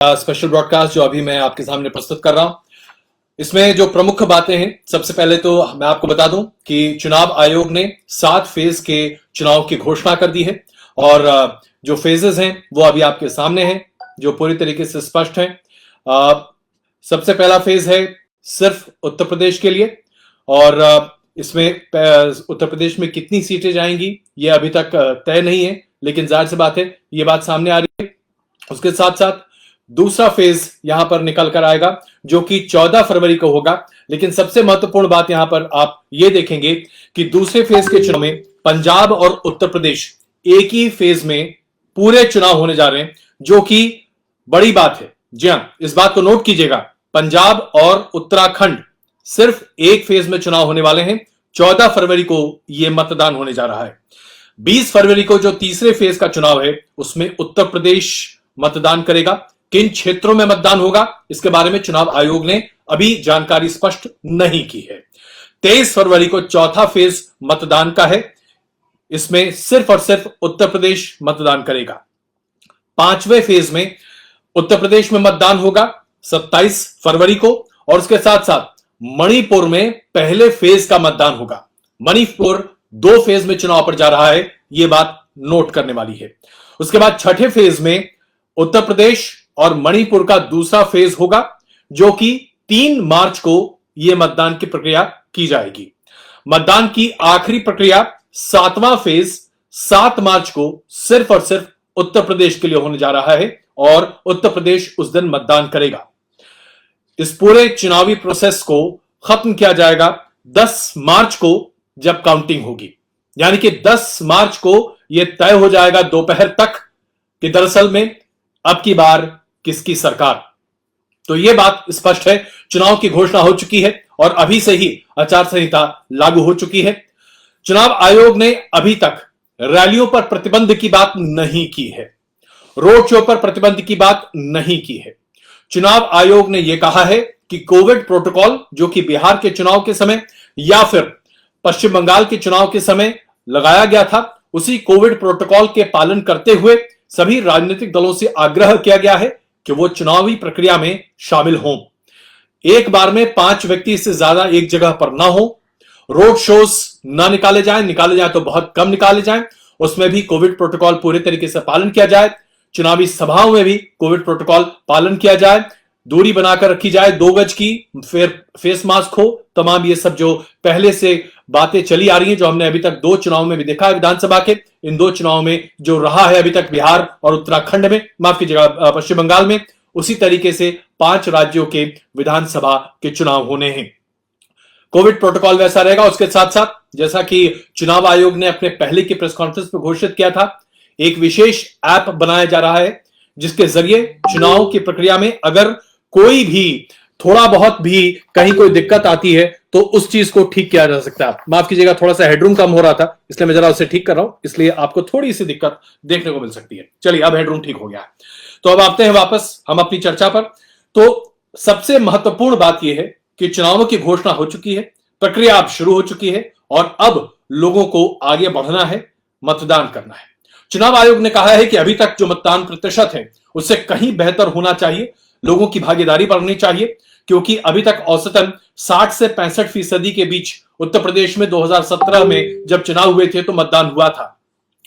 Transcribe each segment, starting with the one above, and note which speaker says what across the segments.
Speaker 1: Special broadcast जो अभी मैं आपके सामने प्रस्तुत कर रहा हूं, इसमें जो प्रमुख बातें हैं, सबसे पहले तो मैं आपको बता दूं कि चुनाव आयोग ने 7 फेज के चुनाव की घोषणा कर दी है और जो फेजेस हैं वो अभी आपके सामने हैं, जो पूरी तरीके से स्पष्ट हैं। सबसे पहला फेज है सिर्फ उत्तर प्रदेश के लिए और इसमें उत्तर प्रदेश में कितनी सीटें जाएंगी ये अभी तक तय नहीं है, लेकिन जाहिर सी बात है ये बात सामने आ रही है। उसके साथ साथ दूसरा फेज यहां पर निकल कर आएगा जो कि 14 फरवरी को होगा। लेकिन सबसे महत्वपूर्ण बात यहां पर आप ये देखेंगे कि दूसरे फेज के चुनाव में पंजाब और उत्तर प्रदेश एक ही फेज में पूरे चुनाव होने जा रहे हैं, जो कि बड़ी बात है। जी हां, इस बात को नोट कीजिएगा, पंजाब और उत्तराखंड सिर्फ एक फेज में चुनाव होने वाले हैं। 14 फरवरी को यह मतदान होने जा रहा है। 20 फरवरी को जो तीसरे फेज का चुनाव है उसमें उत्तर प्रदेश मतदान करेगा। किन क्षेत्रों में मतदान होगा इसके बारे में चुनाव आयोग ने अभी जानकारी स्पष्ट नहीं की है। 23 फरवरी को चौथा फेज मतदान का है, इसमें सिर्फ और सिर्फ उत्तर प्रदेश मतदान करेगा। 5वें फेज में उत्तर प्रदेश में मतदान होगा 27 फरवरी को और उसके साथ साथ मणिपुर में पहले फेज का मतदान होगा। मणिपुर 2 फेज में चुनाव पर जा रहा है, यह बात नोट करने वाली है। उसके बाद 6ठे फेज में उत्तर प्रदेश और मणिपुर का दूसरा फेज होगा, जो कि 3 मार्च को यह मतदान की प्रक्रिया की जाएगी। मतदान की आखिरी प्रक्रिया 7वां फेज 7 मार्च को सिर्फ और सिर्फ उत्तर प्रदेश के लिए होने जा रहा है और उत्तर प्रदेश उस दिन मतदान करेगा। इस पूरे चुनावी प्रोसेस को खत्म किया जाएगा 10 मार्च को, जब काउंटिंग होगी। यानी कि 10 मार्च को यह तय हो जाएगा दोपहर तक कि दरअसल में अब की बार किसकी सरकार। तो यह बात स्पष्ट है, चुनाव की घोषणा हो चुकी है और अभी से ही आचार संहिता लागू हो चुकी है। चुनाव आयोग ने अभी तक रैलियों पर प्रतिबंध की बात नहीं की है, रोड शो पर प्रतिबंध की बात नहीं की है। चुनाव आयोग ने यह कहा है कि कोविड प्रोटोकॉल जो कि बिहार के चुनाव के समय या फिर पश्चिम बंगाल के चुनाव के समय लगाया गया था, उसी कोविड प्रोटोकॉल के पालन करते हुए सभी राजनीतिक दलों से आग्रह किया गया है कि वो चुनावी प्रक्रिया में शामिल हों। एक बार में 5 व्यक्ति से ज्यादा एक जगह पर ना हो, रोड शोज ना निकाले जाएं तो बहुत कम निकाले जाएं, उसमें भी कोविड प्रोटोकॉल पूरे तरीके से पालन किया जाए। चुनावी सभाओं में भी कोविड प्रोटोकॉल पालन किया जाए, दूरी बनाकर रखी जाए 2 गज की, फिर फेस मास्क हो, तमाम ये सब जो पहले से बातें चली आ रही हैं, जो हमने अभी तक 2 चुनाव में भी देखा है विधानसभा के। इन 2 चुनाव में जो रहा है अभी तक बिहार और उत्तराखंड में, माफ कीजिएगा पश्चिम बंगाल में, उसी तरीके से 5 राज्यों के विधानसभा के चुनाव होने हैं। कोविड प्रोटोकॉल वैसा रहेगा। उसके साथ साथ जैसा कि चुनाव आयोग ने अपने पहले की प्रेस कॉन्फ्रेंस में घोषित किया था, एक विशेष ऐप बनाया जा रहा है जिसके जरिए चुनाव की प्रक्रिया में अगर कोई भी थोड़ा बहुत भी कहीं कोई दिक्कत आती है तो उस चीज को ठीक किया जा सकता है। माफ कीजिएगा, थोड़ा सा हेडरूम कम हो रहा था इसलिए मैं जरा उसे ठीक कर रहा हूं, इसलिए आपको थोड़ी सी दिक्कत देखने को मिल सकती है। चलिए, अब हेडरूम ठीक हो गया है तो अब आते हैं वापस हम अपनी चर्चा पर। तो सबसे महत्वपूर्ण बात यह है कि चुनावों की घोषणा हो चुकी है, प्रक्रिया अब शुरू हो चुकी है और अब लोगों को आगे बढ़ना है, मतदान करना है। चुनाव आयोग ने कहा है कि अभी तक जो मतदान प्रतिशत है उससे कहीं बेहतर होना चाहिए, लोगों की भागीदारी बढ़नी चाहिए, क्योंकि अभी तक औसतन 60 से 65% के बीच उत्तर प्रदेश में 2017 में जब चुनाव हुए थे तो मतदान हुआ था।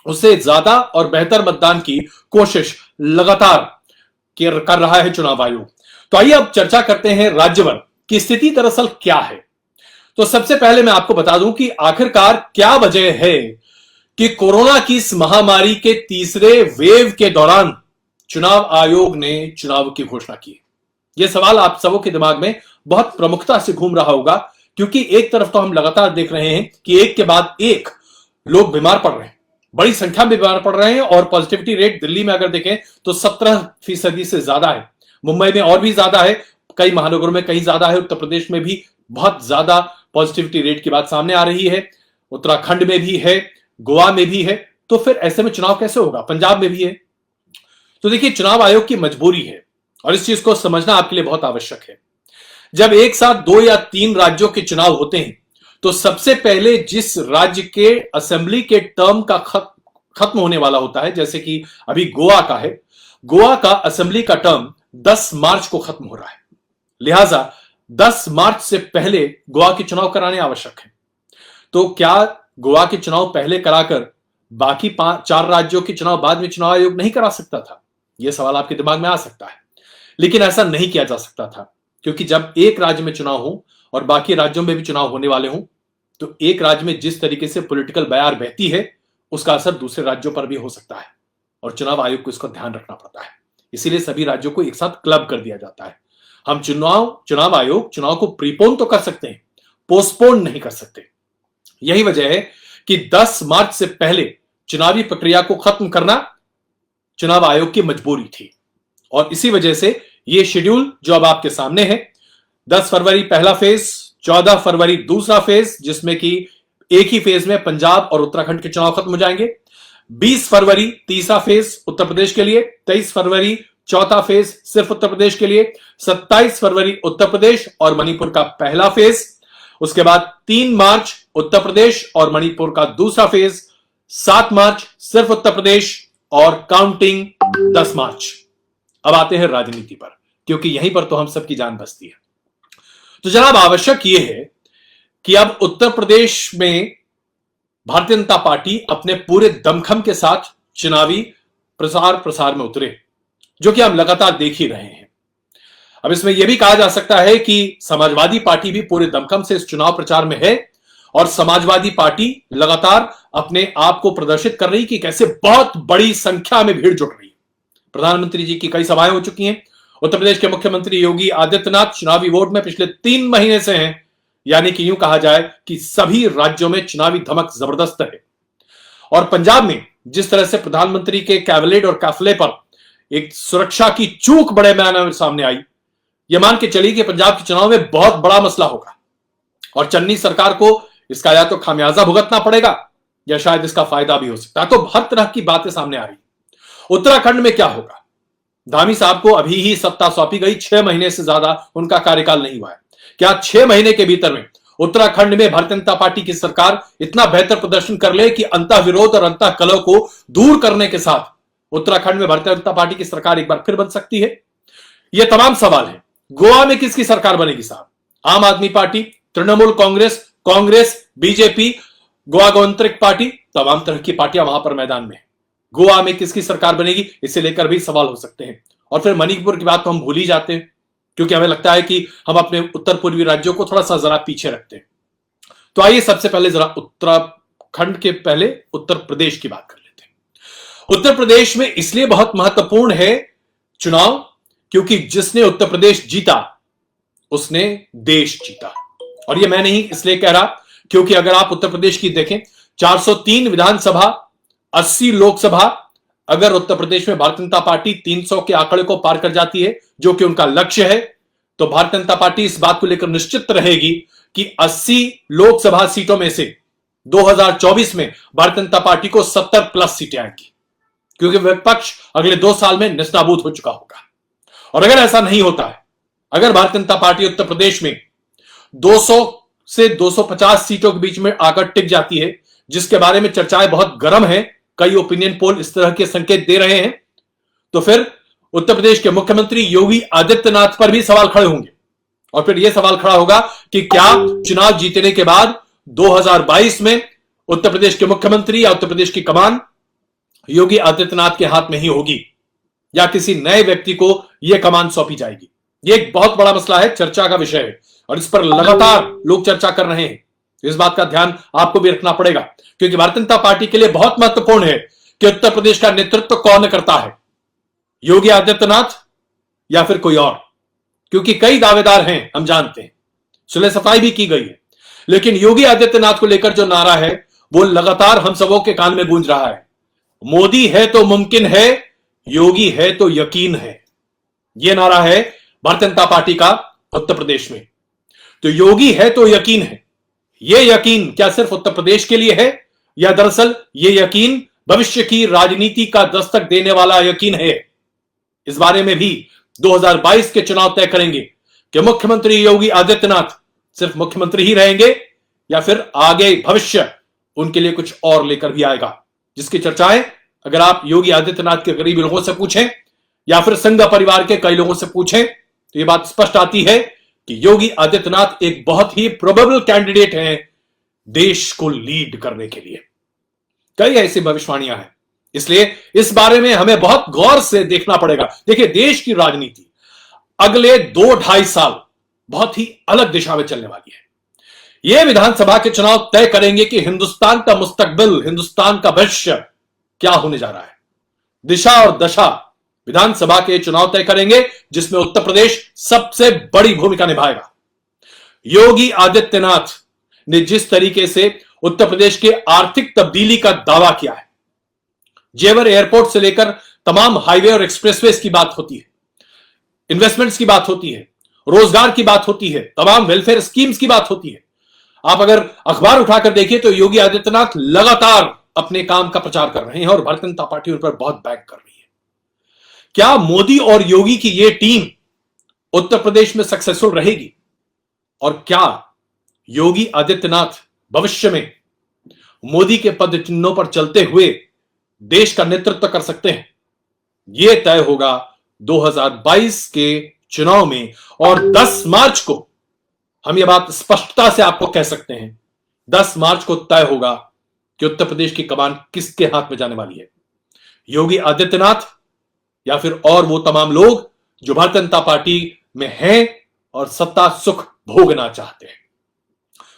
Speaker 1: उससे ज्यादा और बेहतर मतदान की कोशिश लगातार कर रहा है चुनाव आयोग। तो आइए अब चर्चा करते हैं राज्यभर की स्थिति दरअसल क्या है। तो सबसे पहले मैं आपको बता दूं कि आखिरकार क्या वजह है कि कोरोना की इस महामारी के तीसरे वेव के दौरान चुनाव आयोग ने चुनाव की घोषणा की। यह सवाल आप सबों के दिमाग में बहुत प्रमुखता से घूम रहा होगा, क्योंकि एक तरफ तो हम लगातार देख रहे हैं कि एक के बाद एक लोग बीमार पड़ रहे हैं, बड़ी संख्या में बीमार पड़ रहे हैं और पॉजिटिविटी रेट दिल्ली में अगर देखें तो 17% से ज्यादा है, मुंबई में और भी ज्यादा है, कई महानगरों में कहीं ज्यादा है, उत्तर प्रदेश में भी बहुत ज्यादा पॉजिटिविटी रेट की बात सामने आ रही है, उत्तराखंड में भी है, गोवा में भी है। तो फिर ऐसे में चुनाव कैसे होगा? पंजाब में भी है। तो देखिए, चुनाव आयोग की मजबूरी है और इस चीज को समझना आपके लिए बहुत आवश्यक है। जब एक साथ 2 या 3 राज्यों के चुनाव होते हैं तो सबसे पहले जिस राज्य के असेंबली के टर्म का खत्म होने वाला होता है, जैसे कि अभी गोवा का है, गोवा का असेंबली का टर्म 10 मार्च को खत्म हो रहा है, लिहाजा 10 मार्च से पहले गोवा के चुनाव कराने आवश्यक है। तो क्या गोवा के चुनाव पहले कराकर बाकी 4 राज्यों के चुनाव बाद में चुनाव आयोग नहीं करा सकता था? यह सवाल आपके दिमाग में आ सकता है, लेकिन ऐसा नहीं किया जा सकता था, क्योंकि जब एक राज्य में चुनाव हो और बाकी राज्यों में भी चुनाव होने वाले हों, तो एक राज्य में जिस तरीके से पॉलिटिकल बयार बहती है उसका असर दूसरे राज्यों पर भी हो सकता है, और चुनाव आयोग को इसका ध्यान रखना पड़ता है। इसीलिए सभी राज्यों को एक साथ क्लब कर दिया जाता है। हम चुनाव आयोग चुनाव को प्रीपोन तो कर सकते हैं, पोस्टपोन नहीं कर सकते। यही वजह है कि 10 मार्च से पहले चुनावी प्रक्रिया को खत्म करना चुनाव आयोग की मजबूरी थी, और इसी वजह से यह शेड्यूल जो अब आपके सामने है, 10 फरवरी पहला फेज, 14 फरवरी दूसरा फेज, जिसमें कि एक ही फेज में पंजाब और उत्तराखंड के चुनाव खत्म हो जाएंगे, 20 फरवरी तीसरा फेज उत्तर प्रदेश के लिए, 23 फरवरी चौथा फेज सिर्फ उत्तर प्रदेश के लिए, 27 फरवरी उत्तर प्रदेश और मणिपुर का पहला फेज, उसके बाद 3 मार्च उत्तर प्रदेश और मणिपुर का दूसरा फेज, 7 मार्च सिर्फ उत्तर प्रदेश और काउंटिंग 10 मार्च। अब आते हैं राजनीति पर, क्योंकि यहीं पर तो हम सबकी जान बसती है। तो जनाब, आवश्यक यह है कि अब उत्तर प्रदेश में भारतीय जनता पार्टी अपने पूरे दमखम के साथ चुनावी प्रसार में उतरे, जो कि हम लगातार देख ही रहे हैं। अब इसमें यह भी कहा जा सकता है कि समाजवादी पार्टी भी पूरे दमखम से इस चुनाव प्रचार में है, और समाजवादी पार्टी लगातार अपने आप को प्रदर्शित कर रही कि कैसे बहुत बड़ी संख्या में भीड़ जुट रही है। प्रधानमंत्री जी की कई सभाएं हो चुकी हैं। उत्तर प्रदेश के मुख्यमंत्री योगी आदित्यनाथ चुनावी वोट में पिछले 3 महीने से हैं, यानी कि यूं कहा जाए कि सभी राज्यों में चुनावी धमक जबरदस्त है। और पंजाब में जिस तरह से प्रधानमंत्री के कैबिनेट और काफिले पर एक सुरक्षा की चूक बड़े पैमाने में सामने आई, यह मान के चलिए कि पंजाब के चुनाव में बहुत बड़ा मसला होगा, और चन्नी सरकार को इसका या तो खामियाजा भुगतना पड़ेगा या शायद इसका फायदा भी हो सकता है। तो हर तरह की बातें सामने आ रही। उत्तराखंड में क्या होगा? धामी साहब को अभी ही सत्ता सौंपी गई, 6 महीने से ज्यादा उनका कार्यकाल नहीं हुआ है। क्या 6 महीने के भीतर में उत्तराखंड में भारतीय जनता पार्टी की सरकार इतना बेहतर प्रदर्शन कर ले कि अंतः विरोध और अंतः कलह को दूर करने के साथ उत्तराखंड में भारतीय जनता पार्टी की सरकार एक बार फिर बन सकती है? ये तमाम सवाल है। गोवा में किसकी सरकार बनेगी साहब? Aam Aadmi Party, Trinamool Congress, BJP, Goa Gantantrik Party, तमाम तरह की पार्टियां वहां पर मैदान में है। गोवा में किसकी सरकार बनेगी, इसे लेकर भी सवाल हो सकते हैं। और फिर मणिपुर की बात तो हम भूल ही जाते हैं, क्योंकि हमें लगता है कि हम अपने उत्तर पूर्वी राज्यों को थोड़ा सा जरा पीछे रखते हैं। तो आइए सबसे पहले जरा उत्तराखंड के पहले उत्तर प्रदेश की बात कर लेते हैं। उत्तर प्रदेश में इसलिए बहुत महत्वपूर्ण है चुनाव, क्योंकि जिसने उत्तर प्रदेश जीता उसने देश जीता। और यह मैं नहीं इसलिए कह रहा, क्योंकि अगर आप उत्तर प्रदेश की देखें, 403 विधानसभा, 80 लोकसभा, अगर उत्तर प्रदेश में भारतीय जनता पार्टी 300 के आंकड़े को पार कर जाती है, जो कि उनका लक्ष्य है, तो भारतीय जनता पार्टी इस बात को लेकर निश्चित रहेगी कि 80 लोकसभा सीटों में से 2024 में भारतीय जनता पार्टी को 70+ सीटें आएंगी, क्योंकि विपक्ष अगले 2 साल में निस्ताबूत हो चुका होगा। और अगर ऐसा नहीं होता है, अगर भारतीय जनता पार्टी उत्तर प्रदेश में 200 से 250 सीटों के बीच में आकर टिक जाती है, जिसके बारे में चर्चाएं बहुत गर्म है, कई ओपिनियन पोल इस तरह के संकेत दे रहे हैं, तो फिर उत्तर प्रदेश के मुख्यमंत्री योगी आदित्यनाथ पर भी सवाल खड़े होंगे। और फिर यह सवाल खड़ा होगा कि क्या चुनाव जीतने के बाद 2022 में उत्तर प्रदेश के मुख्यमंत्री या उत्तर प्रदेश की कमान योगी आदित्यनाथ के हाथ में ही होगी, या किसी नए व्यक्ति को यह कमान सौंपी जाएगी? यह एक बहुत बड़ा मसला है, चर्चा का विषय है, और इस पर लगातार लोग चर्चा कर रहे हैं। इस बात का ध्यान आपको भी रखना पड़ेगा, क्योंकि भारतीय जनता पार्टी के लिए बहुत महत्वपूर्ण है कि उत्तर प्रदेश का नेतृत्व कौन करता है, योगी आदित्यनाथ या फिर कोई और। क्योंकि कई दावेदार हैं, हम जानते हैं, सुलह सफाई भी की गई है, लेकिन योगी आदित्यनाथ को लेकर जो नारा है वो लगातार हम सबों के कान में गूंज रहा है। मोदी है तो मुमकिन है, योगी है तो यकीन है, यह नारा है भारतीय जनता पार्टी का उत्तर प्रदेश में। तो योगी है तो यकीन है, यह यकीन क्या सिर्फ उत्तर प्रदेश के लिए है, या दरअसल यह यकीन भविष्य की राजनीति का दस्तक देने वाला यकीन है? इस बारे में भी 2022 के चुनाव तय करेंगे कि मुख्यमंत्री योगी आदित्यनाथ सिर्फ मुख्यमंत्री ही रहेंगे, या फिर आगे भविष्य उनके लिए कुछ और लेकर भी आएगा, जिसकी चर्चाएं अगर आप योगी आदित्यनाथ के करीबी लोगों से पूछें या फिर संघ परिवार के कई लोगों से पूछें तो यह बात स्पष्ट आती है कि योगी आदित्यनाथ एक बहुत ही प्रोबेबल कैंडिडेट हैं देश को लीड करने के लिए। कई ऐसी भविष्यवाणियां हैं, इसलिए इस बारे में हमें बहुत गौर से देखना पड़ेगा। देखिए, देश की राजनीति अगले 2-2.5 साल बहुत ही अलग दिशा में चलने वाली है। यह विधानसभा के चुनाव तय करेंगे कि हिंदुस्तान का मुस्तकबिल, हिंदुस्तान का भविष्य क्या होने जा रहा है। दिशा और दशा विधानसभा के चुनाव तय करेंगे, जिसमें उत्तर प्रदेश सबसे बड़ी भूमिका निभाएगा। योगी आदित्यनाथ ने जिस तरीके से उत्तर प्रदेश के आर्थिक तब्दीली का दावा किया है, जेवर एयरपोर्ट से लेकर तमाम हाईवे और एक्सप्रेसवेज की बात होती है, इन्वेस्टमेंट्स की बात होती है, रोजगार की बात होती है, तमाम वेलफेयर स्कीम्स की बात होती है। आप अगर अखबार उठाकर देखिए तो योगी आदित्यनाथ लगातार अपने काम का प्रचार कर रहे हैं और भारतीय जनता पार्टी उन पर बहुत बैक कर रही है। क्या मोदी और योगी की यह टीम उत्तर प्रदेश में सक्सेसफुल रहेगी? और क्या योगी आदित्यनाथ भविष्य में मोदी के पद चिन्हों पर चलते हुए देश का नेतृत्व कर सकते हैं? यह तय होगा 2022 के चुनाव में। और 10 मार्च को हम यह बात स्पष्टता से आपको कह सकते हैं, 10 मार्च को तय होगा कि उत्तर प्रदेश की कमान किसके हाथ में जाने वाली है, योगी आदित्यनाथ या फिर और वो तमाम लोग जो भारतीय जनता पार्टी में हैं और सत्ता सुख भोगना चाहते हैं।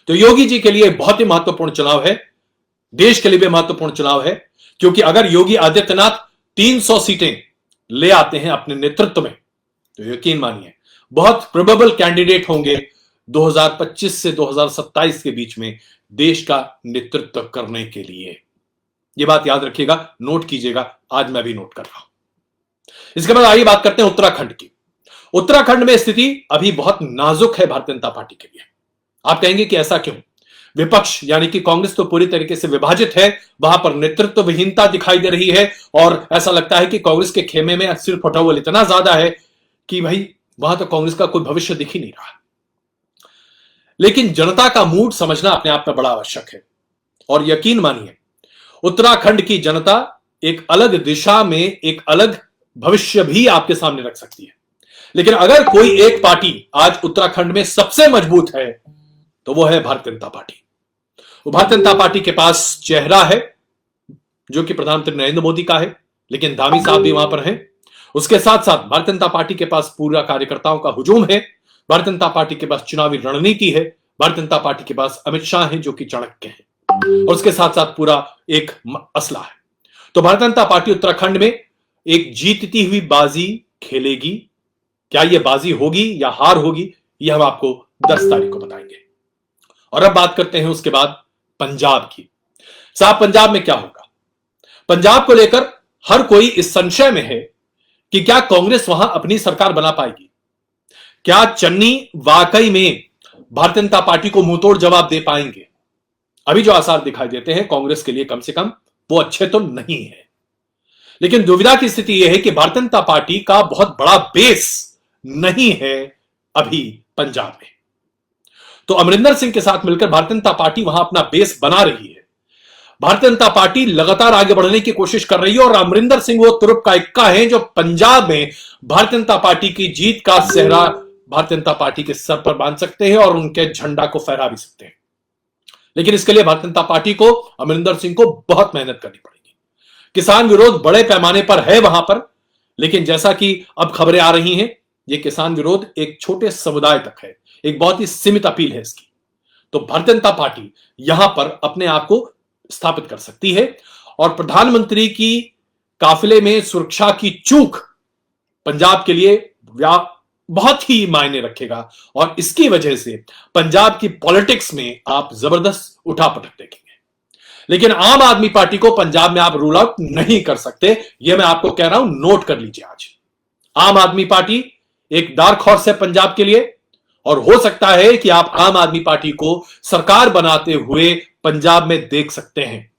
Speaker 1: तो योगी जी के लिए बहुत ही महत्वपूर्ण चुनाव है, देश के लिए भी महत्वपूर्ण चुनाव है, क्योंकि अगर योगी आदित्यनाथ 300 सीटें ले आते हैं अपने नेतृत्व में तो यकीन मानिए बहुत प्रोबेबल कैंडिडेट होंगे 2025 से 2027 के बीच में देश का नेतृत्व करने के लिए। यह बात याद रखिएगा, नोट कीजिएगा, आज मैं भी नोट कर रहा हूं। इसके बाद आइए बात करते हैं उत्तराखंड की। उत्तराखंड में स्थिति अभी बहुत नाजुक है भारतीय जनता पार्टी के लिए। आप कहेंगे कि ऐसा क्यों? विपक्ष यानी कि कांग्रेस तो पूरी तरीके से विभाजित है, वहां पर नेतृत्व विहीनता दिखाई दे रही है और ऐसा लगता है कि कांग्रेस के खेमे में सिर फटावल इतना ज्यादा है कि भाई वहां तो कांग्रेस का कोई भविष्य दिख ही नहीं रहा। लेकिन जनता का मूड समझना अपने आप में बड़ा आवश्यक है और यकीन मानिए उत्तराखंड की जनता एक अलग दिशा में एक अलग भविष्य भी आपके सामने रख सकती है। लेकिन अगर कोई एक पार्टी आज उत्तराखंड में सबसे मजबूत है तो वो है भारतीय जनता पार्टी। वो भारतीय जनता पार्टी के पास चेहरा है जो कि प्रधानमंत्री नरेंद्र मोदी का है, लेकिन धामी साहब भी वहां पर हैं। उसके साथ साथ भारतीय जनता पार्टी के पास पूरा कार्यकर्ताओं का हुजूम है, भारतीय जनता पार्टी के पास चुनावी रणनीति है, भारतीय जनता पार्टी के पास अमित शाह है जो कि चाणक्य है, और उसके साथ साथ पूरा एक असला है। तो भारतीय जनता पार्टी उत्तराखंड में एक जीतती हुई बाजी खेलेगी। क्या यह बाजी होगी या हार होगी, यह हम आपको 10 तारीख को बताएंगे। और अब बात करते हैं उसके बाद पंजाब की। साहब, पंजाब में क्या होगा? पंजाब को लेकर हर कोई इस संशय में है कि क्या कांग्रेस वहां अपनी सरकार बना पाएगी? क्या चन्नी वाकई में भारतीय जनता पार्टी को मुंहतोड़ जवाब दे पाएंगे? अभी जो आसार दिखाई देते हैं कांग्रेस के लिए कम से कम वो अच्छे तो नहीं है। लेकिन दुविधा की स्थिति यह है कि भारतीय जनता पार्टी का बहुत बड़ा बेस नहीं है अभी पंजाब में। तो अमरिंदर सिंह के साथ मिलकर भारतीय जनता पार्टी वहां अपना बेस बना रही है। भारतीय जनता पार्टी लगातार आगे बढ़ने की कोशिश कर रही है और अमरिंदर सिंह वो तुरुप का इक्का है जो पंजाब में भारतीय जनता पार्टी की जीत का सेहरा भारतीय जनता पार्टी के सर पर बांध सकते हैं और उनके झंडा को फहरा भी सकते हैं। लेकिन इसके लिए भारतीय जनता पार्टी को अमरिंदर सिंह को बहुत मेहनत करनी पड़ेगी। किसान विरोध बड़े पैमाने पर है वहां पर, लेकिन जैसा कि अब खबरें आ रही हैं यह किसान विरोध एक छोटे समुदाय तक है, एक बहुत ही सीमित अपील है इसकी। तो भारतीय जनता पार्टी यहां पर अपने आप को स्थापित कर सकती है और प्रधानमंत्री की काफिले में सुरक्षा की चूक पंजाब के लिए बहुत ही मायने रखेगा और इसकी वजह से पंजाब की पॉलिटिक्स में आप जबरदस्त उठापटक देखेंगे। लेकिन आम आदमी पार्टी को पंजाब में आप रूल आउट नहीं कर सकते, यह मैं आपको कह रहा हूं, नोट कर लीजिए। आज आम आदमी पार्टी एक डार्क हॉर्स है पंजाब के लिए और हो सकता है कि आप आम आदमी पार्टी को सरकार बनाते हुए पंजाब में देख सकते हैं,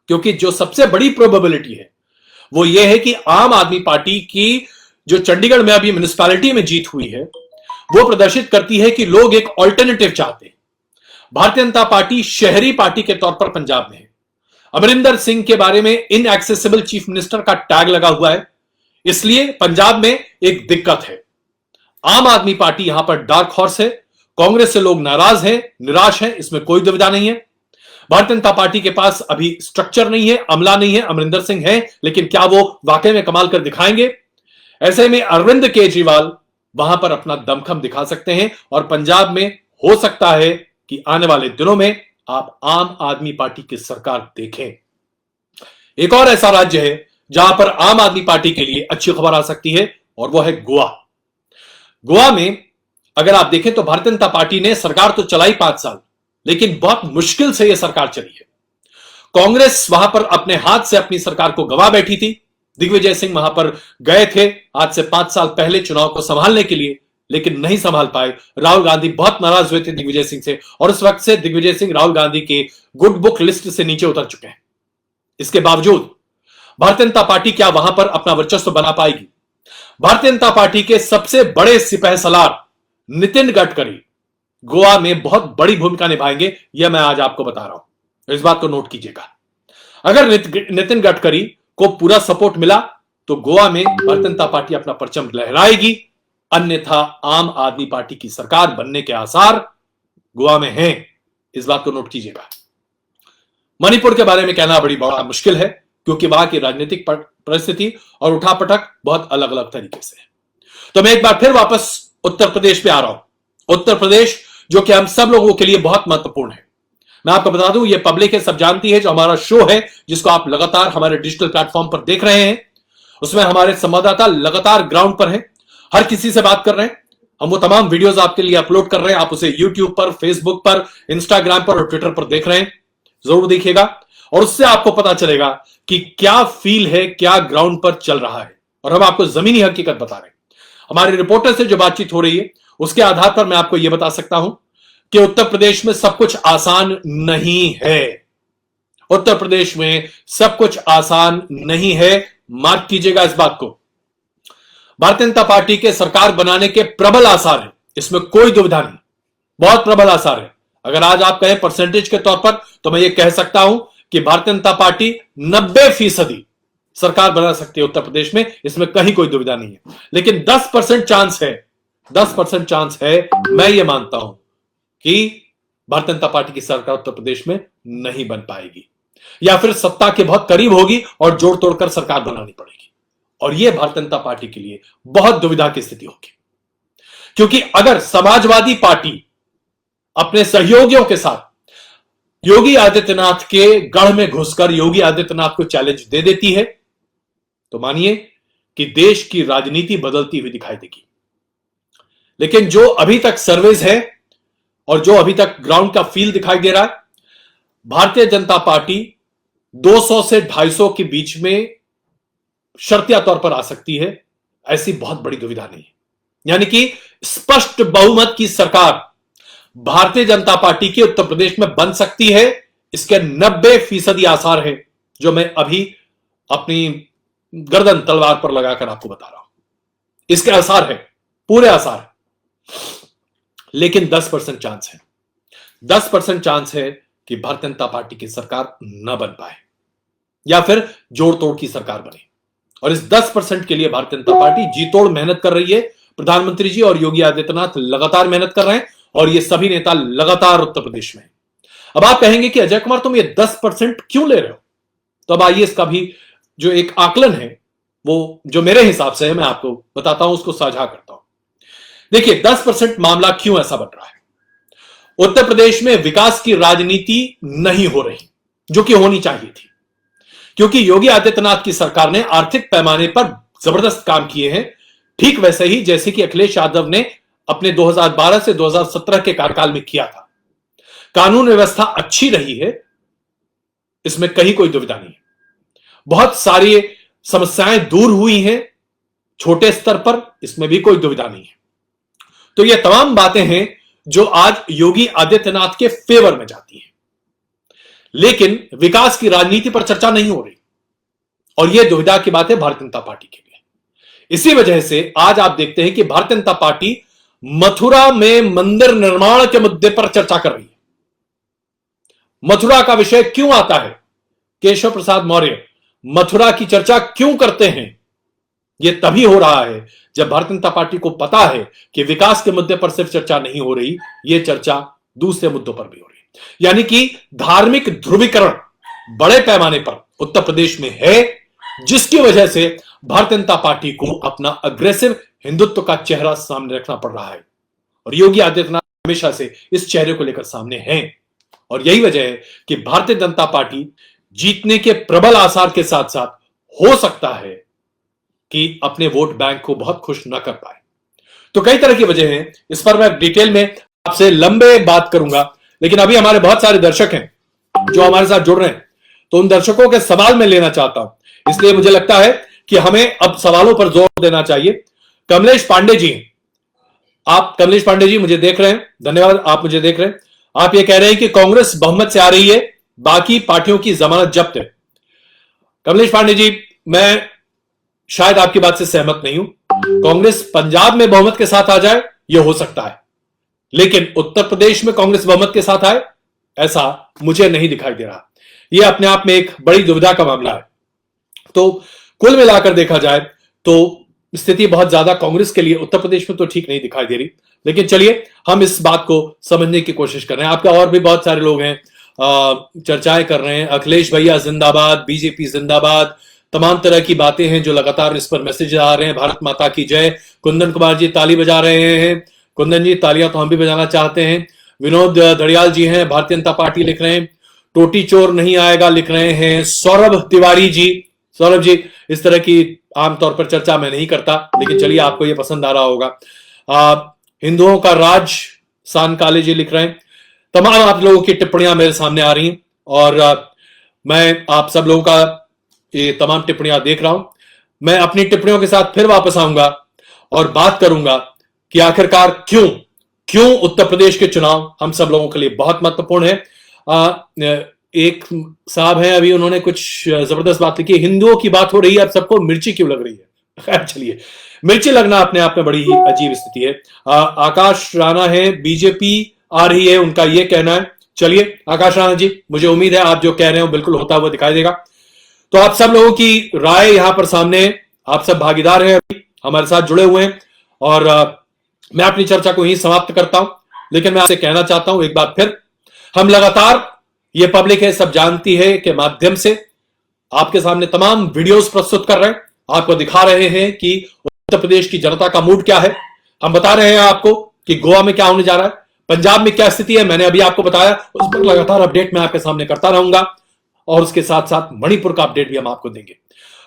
Speaker 1: क्योंकि जो सबसे बड़ी प्रोबेबिलिटी है वो ये है कि आम आदमी पार्टी की जो चंडीगढ़ में अभी म्युनिसिपैलिटी में जीत हुई है वो प्रदर्शित करती है कि लोग एक ऑल्टरनेटिव चाहते हैं। भारतीय जनता पार्टी शहरी पार्टी के तौर पर पंजाब में है। अमरिंदर सिंह के बारे में इनएक्सेसिबल चीफ मिनिस्टर का टैग लगा हुआ है, इसलिए पंजाब में एक दिक्कत है। आम आदमी पार्टी यहां पर डार्क हॉर्स है। कांग्रेस से लोग नाराज हैं, निराश हैं, इसमें कोई दुविधा नहीं है। भारतीय जनता पार्टी के पास अभी स्ट्रक्चर नहीं है, अमला नहीं है, अमरिंदर सिंह है, लेकिन क्या वो वाकई में कमाल कर दिखाएंगे? ऐसे में अरविंद केजरीवाल वहां पर अपना दमखम दिखा सकते हैं और पंजाब में हो सकता है कि आने वाले दिनों में आप आम आदमी पार्टी की सरकार देखें। एक और ऐसा राज्य है जहां पर आम आदमी पार्टी के लिए अच्छी खबर आ सकती है और वो है गोवा। गोवा में अगर आप देखें तो भारतीय जनता पार्टी ने सरकार तो चलाई 5 साल, लेकिन बहुत मुश्किल से यह सरकार चली है। कांग्रेस वहां पर अपने हाथ से अपनी सरकार को गवा बैठी थी। दिग्विजय सिंह वहां पर गए थे आज से 5 साल पहले चुनाव को संभालने के लिए, लेकिन नहीं संभाल पाए। राहुल गांधी बहुत नाराज हुए थे दिग्विजय सिंह से और उस वक्त से दिग्विजय सिंह राहुल गांधी के गुड बुक लिस्ट से नीचे उतर चुके हैं। इसके बावजूद भारतीय जनता पार्टी क्या वहां पर अपना वर्चस्व बना पाएगी? भारतीय जनता पार्टी के सबसे बड़े सिपहसालार नितिन गडकरी गोवा में बहुत बड़ी भूमिका निभाएंगे, यह मैं आज आपको बता रहा हूं। इस बात को नोट कीजिएगा। अगर नितिन गडकरी को पूरा सपोर्ट मिला तो गोवा में भारतीय जनता पार्टी अपना परचम लहराएगी, अन्यथा आम आदमी पार्टी की सरकार बनने के आसार गोवा में हैं। इस बात को नोट कीजिएगा। मणिपुर के बारे में कहना बड़ा मुश्किल है क्योंकि वहां की राजनीतिक परिस्थिति और उठापटक बहुत अलग अलग तरीके से है। तो मैं एक बार फिर वापस उत्तर प्रदेश पे आ रहा हूं। उत्तर प्रदेश जो कि हम सब लोगों के लिए बहुत महत्वपूर्ण है। मैं आपको बता दूं, ये पब्लिक है, सब जानती है। जो हमारा शो है जिसको आप लगातार हमारे डिजिटल प्लेटफॉर्म पर देख रहे हैं, उसमें हमारे संवाददाता लगातार ग्राउंड पर हैं, हर किसी से बात कर रहे हैं। हम वो तमाम वीडियोस आपके लिए अपलोड कर रहे हैं। आप उसे यूट्यूब पर, फेसबुक पर, इंस्टाग्राम पर और ट्विटर पर देख रहे हैं। जरूर देखिएगा और उससे आपको पता चलेगा कि क्या फील है, क्या ग्राउंड पर चल रहा है, और हम आपको जमीनी हकीकत बता रहे हैं। हमारे रिपोर्टर से जो बातचीत हो रही है उसके आधार पर मैं आपको यह बता सकता हूं कि उत्तर प्रदेश में सब कुछ आसान नहीं है। उत्तर प्रदेश में सब कुछ आसान नहीं है, मार्क कीजिएगा इस बात को। भारतीय जनता पार्टी के सरकार बनाने के प्रबल आसार है, इसमें कोई दुविधा नहीं, बहुत प्रबल आसार है। अगर आज आप कहें परसेंटेज के तौर पर तो मैं ये कह सकता हूं कि भारतीय जनता पार्टी 90% सरकार बना सकती है उत्तर प्रदेश में, इसमें कहीं कोई दुविधा नहीं है। लेकिन 10% चांस है, 10% चांस है, मैं ये मानता हूं कि भारतीय जनता पार्टी की सरकार उत्तर प्रदेश में नहीं बन पाएगी, या फिर सत्ता के बहुत करीब होगी और जोड़ तोड़कर सरकार बनानी पड़ेगी। और यह भारतीय जनता पार्टी के लिए बहुत दुविधा की स्थिति होगी, क्योंकि अगर समाजवादी पार्टी अपने सहयोगियों के साथ योगी आदित्यनाथ के गढ़ में घुसकर योगी आदित्यनाथ को चैलेंज दे देती है तो मानिए कि देश की राजनीति बदलती हुई दिखाई देगी। लेकिन जो अभी तक सर्वेज है और जो अभी तक ग्राउंड का फील दिखाई दे रहा है, भारतीय जनता पार्टी 200 से 250 के बीच में शर्तिया तौर पर आ सकती है, ऐसी बहुत बड़ी दुविधा नहीं है। यानी कि स्पष्ट बहुमत की सरकार भारतीय जनता पार्टी की उत्तर प्रदेश में बन सकती है, इसके 90% आसार है, जो मैं अभी अपनी गर्दन तलवार पर लगाकर आपको बता रहा हूं। इसके आसार है, पूरे आसार है। लेकिन 10% चांस है, 10% चांस है कि भारतीय जनता पार्टी की सरकार न बन पाए या फिर जोड़ तोड़ की सरकार बने। और इस 10% के लिए भारतीय जनता पार्टी जी तोड़ मेहनत कर रही है। प्रधानमंत्री जी और योगी आदित्यनाथ लगातार मेहनत कर रहे हैं और ये सभी नेता लगातार उत्तर प्रदेश में। अब आप कहेंगे कि अजय कुमार तुम ये 10% क्यों ले रहे हो? तो अब आइए इसका भी जो एक आकलन है वो जो मेरे हिसाब से है मैं आपको बताता हूं, उसको साझा करता हूं। देखिए 10% मामला क्यों ऐसा बन रहा है। उत्तर प्रदेश में विकास की राजनीति नहीं हो रही जो कि होनी चाहिए थी, क्योंकि योगी आदित्यनाथ की सरकार ने आर्थिक पैमाने पर जबरदस्त काम किए हैं, ठीक वैसे ही जैसे कि अखिलेश यादव ने अपने 2012 से 2017 के कार्यकाल में किया था। कानून व्यवस्था अच्छी रही है, इसमें कहीं कोई दुविधा नहीं है। बहुत सारी समस्याएं दूर हुई हैं छोटे स्तर पर, इसमें भी कोई दुविधा नहीं है। तो ये तमाम बातें हैं जो आज योगी आदित्यनाथ के फेवर में जाती हैं, लेकिन विकास की राजनीति पर चर्चा नहीं हो रही और यह दुविधा की बात है भारतीय जनता पार्टी के लिए। इसी वजह से आज आप देखते हैं कि भारतीय जनता पार्टी मथुरा में मंदिर निर्माण के मुद्दे पर चर्चा कर रही है। मथुरा का विषय क्यों आता है? केशव प्रसाद मौर्य मथुरा की चर्चा क्यों करते हैं? ये तभी हो रहा है जब भारतीय जनता पार्टी को पता है कि विकास के मुद्दे पर सिर्फ चर्चा नहीं हो रही, ये चर्चा दूसरे मुद्दों पर भी हो रही है। यानी कि धार्मिक ध्रुवीकरण बड़े पैमाने पर उत्तर प्रदेश में है, जिसकी वजह से भारतीय जनता पार्टी को अपना अग्रेसिव हिंदुत्व का चेहरा सामने रखना पड़ रहा है। और योगी आदित्यनाथ हमेशा से इस चेहरे को लेकर सामने हैं। और यही वजह है कि भारतीय जनता पार्टी जीतने के प्रबल आसार के साथ साथ हो सकता है कि अपने वोट बैंक को बहुत खुश न कर पाए। तो कई तरह की वजह हैं, इस पर मैं डिटेल में आपसे लंबे बात करूंगा, लेकिन अभी हमारे बहुत सारे दर्शक हैं जो हमारे साथ जुड़ रहे हैं, तो उन दर्शकों के सवाल मैं लेना चाहता हूं। इसलिए मुझे लगता है कि हमें अब सवालों पर जोर देना चाहिए। कमलेश पांडे जी, आप कमलेश पांडे जी मुझे देख रहे हैं, धन्यवाद, आप मुझे देख रहे हैं। आप ये कह रहे हैं कि कांग्रेस बहुमत से आ रही है, बाकी पार्टियों की जमानत जब्त है। कमलेश पांडे जी, मैं शायद आपकी बात से सहमत नहीं हूं। कांग्रेस पंजाब में बहुमत के साथ आ जाए, यह हो सकता है, लेकिन उत्तर प्रदेश में कांग्रेस बहुमत के साथ आए, ऐसा मुझे नहीं दिखाई दे रहा। यह अपने आप में एक बड़ी दुविधा का मामला है। तो कुल मिलाकर देखा जाए तो स्थिति बहुत ज्यादा कांग्रेस के लिए उत्तर प्रदेश में तो ठीक नहीं दिखाई दे रही, लेकिन चलिए हम इस बात को समझने की कोशिश कर रहे हैं। आपका और भी बहुत सारे लोग हैं, चर्चाएं कर रहे हैं, अखिलेश भैया जिंदाबाद, बीजेपी जिंदाबाद, तमाम तरह की बातें हैं जो लगातार इस पर मैसेज आ रहे हैं। भारत माता की जय, कुंदन कुमार जी ताली बजा रहे हैं। कुंदन जी, तालियां तो हम भी बजाना चाहते हैं। विनोद दड़ियाल जी हैं, भारतीय जनता पार्टी लिख रहे हैं। टोटी चोर नहीं आएगा लिख रहे हैं सौरभ तिवारी जी। सौरभ जी, इस तरह की आमतौर पर चर्चा मैं नहीं करता, लेकिन चलिए आपको यह पसंद आ रहा होगा। हिंदुओं का राज, सान काले जी लिख रहे हैं। तमाम आप लोगों की टिप्पणियां मेरे सामने आ रही हैं और मैं आप सब लोगों का ये तमाम टिप्पणियां देख रहा हूं। मैं अपनी टिप्पणियों के साथ फिर वापस आऊंगा और बात करूंगा कि आखिरकार क्यों उत्तर प्रदेश के चुनाव हम सब लोगों के लिए बहुत महत्वपूर्ण है। एक साहब हैं, अभी उन्होंने कुछ जबरदस्त बात लिखी, हिंदुओं की बात हो रही है, अब सबको मिर्ची क्यों लग रही है। खैर चलिए, मिर्ची लगना अपने आप में बड़ी ही अजीब स्थिति है। आकाश राणा है, बीजेपी आ रही है, उनका यह कहना है। चलिए आकाश राणा जी, मुझे उम्मीद है आप जो कह रहे हो बिल्कुल होता हुआ दिखाई देगा। तो आप सब लोगों की राय यहां पर सामने है, आप सब भागीदार हैं, अभी हमारे साथ जुड़े हुए हैं और मैं अपनी चर्चा को यहीं समाप्त करता हूं। लेकिन मैं आपसे कहना चाहता हूं एक बार फिर, हम लगातार, ये पब्लिक है, सब जानती है, के माध्यम से आपके सामने तमाम वीडियोस प्रस्तुत कर रहे हैं, आपको दिखा रहे हैं कि उत्तर प्रदेश की जनता का मूड क्या है। हम बता रहे हैं आपको कि गोवा में क्या होने जा रहा है, पंजाब में क्या स्थिति है, मैंने अभी आपको बताया, उस पर लगातार अपडेट मैं आपके सामने करता रहूंगा और उसके साथ साथ मणिपुर का अपडेट भी हम आपको देंगे।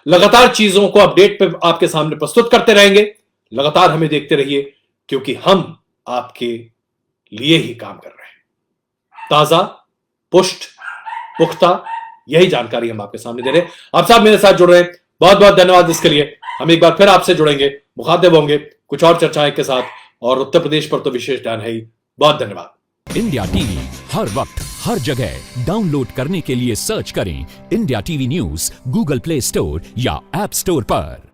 Speaker 1: लगातार चीजों को अपडेट पे आपके सामने प्रस्तुत करते रहेंगे। लगातार हमें देखते रहिए, क्योंकि हम आपके लिए ही काम कर रहे हैं। ताजा, पुष्ट, पुख्ता, यही जानकारी हम आपके सामने दे रहे हैं। आप सब मेरे साथ जुड़ रहे हैं, बहुत बहुत धन्यवाद इसके लिए। हम एक बार फिर आपसे जुड़ेंगे, मुखातिब होंगे कुछ और चर्चाएं के साथ, और उत्तर प्रदेश पर तो विशेष ध्यान है ही। बहुत धन्यवाद।
Speaker 2: इंडिया टीवी हर वक्त हर जगह डाउनलोड करने के लिए सर्च करें India TV news Google play store या ऐप स्टोर पर।